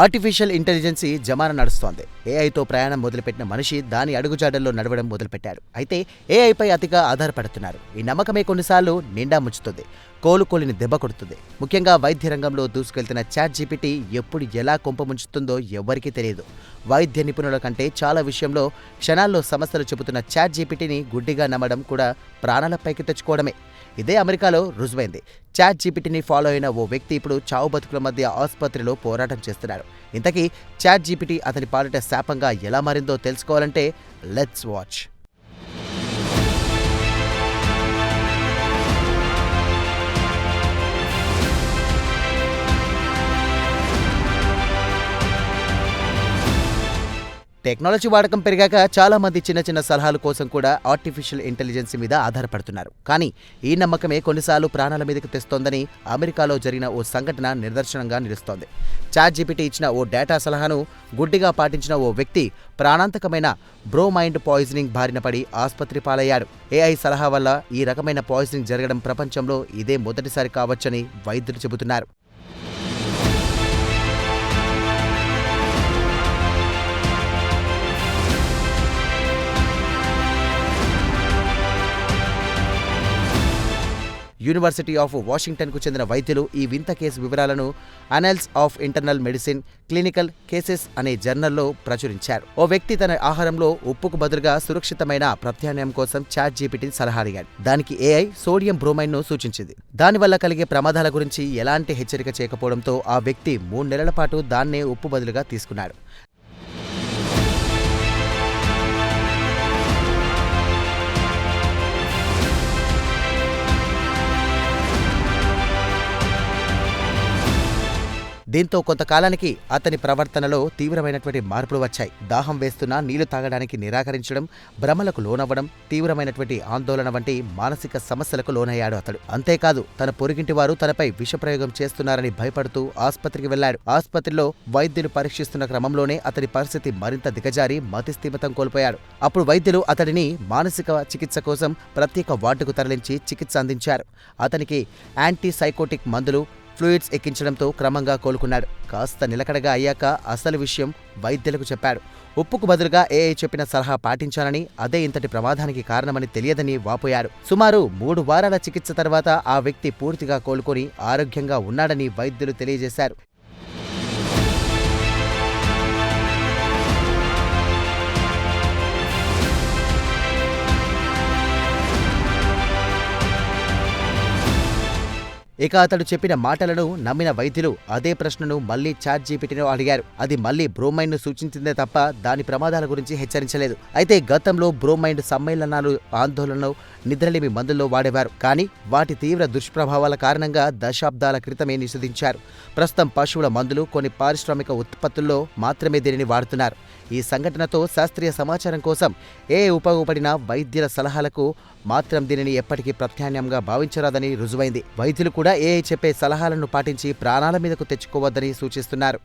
Artificial intelligence జమానా నడుస్తోంది. ఏఐతో ప్రయాణం మొదలుపెట్టిన మనిషి దాని అడుగుజాడల్లో నడవడం మొదలుపెట్టాడు. అయితే ఏఐపై అతిగా ఆధారపడుతున్నారు. ఈ నమ్మకమే కొన్నిసార్లు నిండా ముంచుతుంది, కోలుకోలిని దెబ్బ కొడుతుంది. ముఖ్యంగా వైద్య రంగంలో దూసుకెళ్తున్న చాట్‌జీపీటీ ఎప్పుడు ఎలా కొంపముంచుతుందో ఎవ్వరికీ తెలియదు. వైద్య నిపుణుల కంటే చాలా విషయంలో క్షణాల్లో సమస్యలు చెబుతున్న చాట్‌జీపీటీని గుడ్డిగా నమ్మడం కూడా ప్రాణాలపైకి తెచ్చుకోవడమే. ఇదే అమెరికాలో రుజువైంది. చాట్‌జీపీటీని ఫాలో అయిన ఓ వ్యక్తి ఇప్పుడు చావు బతుకుల మధ్య ఆసుపత్రిలో పోరాటం చేస్తున్నాడు. ఇంతకీ చాట్‌జీపీటీ అతని పాలిట శాపంగా ఎలా మారిందో తెలుసుకోవాలంటే లెట్స్ వాచ్. టెక్నాలజీ వాడకం పెరిగాక చాలా మంది చిన్న చిన్న సలహాల కోసం కూడా ఆర్టిఫిషియల్ ఇంటెలిజెన్స్ మీద ఆధారపడుతున్నారు. కానీ ఈ నమ్మకమే కొన్నిసార్లు ప్రాణాల మీదకి తెస్తోందని అమెరికాలో జరిగిన ఓ సంఘటన నిదర్శనంగా నిలుస్తోంది. చాట్‌జీపీటీ ఇచ్చిన ఓ డేటా సలహాను గుడ్డిగా పాటించిన ఓ వ్యక్తి ప్రాణాంతకమైన బ్రోమైండ్ పాయిజనింగ్ బారిన పడి ఆసుపత్రి పాలయ్యాడు. ఏఐ సలహా వల్ల ఈ రకమైన పాయిజనింగ్ జరగడం ప్రపంచంలో ఇదే మొదటిసారి కావచ్చని వైద్యులు చెబుతున్నారు. యూనివర్సిటీ ఆఫ్ వాషింగ్టన్కు చెందిన వైద్యులు ఈ వింత కేసు వివరాలను Annals of Internal Medicine Clinical Cases అనే జర్నల్లో ప్రచురించారు. ఓ వ్యక్తి తన ఆహారంలో ఉప్పుకు బదులుగా సురక్షితమైన ప్రత్యామ్నాయం కోసం చాట్‌జీపీటీని సలహా అడిగాడు. దానికి ఏఐ సోడియం బ్రోమైడ్ను సూచించింది. దానివల్ల కలిగే ప్రమాదాల గురించి ఎలాంటి హెచ్చరిక చేయకపోవడంతో ఆ వ్యక్తి 3 నెలల పాటు దాన్నే ఉప్పు బదులుగా తీసుకున్నాడు. దీంతో కొంతకాలానికి అతని ప్రవర్తనలో తీవ్రమైనటువంటి మార్పులు వచ్చాయి. దాహం వేస్తున్నా నీళ్లు తాగడానికి నిరాకరించడం, భ్రమలకు లోనవ్వడం, తీవ్రమైనటువంటి ఆందోళన వంటి మానసిక సమస్యలకు లోనయ్యాడు అతడు. అంతేకాదు తన పొరుగింటి వారు తనపై విషప్రయోగం చేస్తున్నారని భయపడుతూ ఆసుపత్రికి వెళ్లాడు. ఆసుపత్రిలో వైద్యులు పరీక్షిస్తున్న క్రమంలోనే అతని పరిస్థితి మరింత దిగజారి మతిస్థిమితం కోల్పోయాడు. అప్పుడు వైద్యులు అతడిని మానసిక చికిత్స కోసం ప్రత్యేక వార్డుకు తరలించి చికిత్స అందించారు. అతనికి యాంటీసైకోటిక్ మందులు, ఫ్లూయిడ్స్ ఎక్కించడంతో క్రమంగా కోలుకున్నాడు. కాస్త నిలకడగా అయ్యాక అసలు విషయం వైద్యులకు చెప్పాడు. ఉప్పుకు బదులుగా ఏఐ చెప్పిన సలహా పాటించానని, అదే ఇంతటి ప్రమాదానికి కారణమని తెలియదని వాపోయాడు. సుమారు 3 వారాల చికిత్స తర్వాత ఆ వ్యక్తి పూర్తిగా కోలుకొని ఆరోగ్యంగా ఉన్నాడని వైద్యులు తెలియజేశారు. ఇక అతడు చెప్పిన మాటలను నమ్మిన వైద్యులు అదే ప్రశ్నను మళ్లీ చాట్‌జీపీటీలో అడిగారు. అది మళ్లీ బ్రోమైండ్ను సూచించిందే తప్ప దాని ప్రమాదాల గురించి హెచ్చరించలేదు. అయితే గతంలో బ్రోమైండ్ సమ్మేళనాలు ఆందోళనలో, నిద్రలేమి మందుల్లో వాడేవారు. కానీ వాటి తీవ్ర దుష్ప్రభావాల కారణంగా దశాబ్దాల క్రితమే నిషేధించారు. ప్రస్తుతం పశువుల మందులు, కొన్ని పారిశ్రామిక ఉత్పత్తుల్లో మాత్రమే దీనిని వాడుతున్నారు. ఈ సంఘటనతో శాస్త్రీయ సమాచారం కోసం ఏఐ ఉపయోగపడిన వైద్యుల సలహాలకు మాత్రం దీనిని ఎప్పటికీ ప్రత్యామ్నాయంగా భావించరాదని రుజువైంది. వైద్యులు కూడా ఏఐ చెప్పే సలహాలను పాటించి ప్రాణాల మీదకు తెచ్చుకోవద్దని సూచిస్తున్నారు.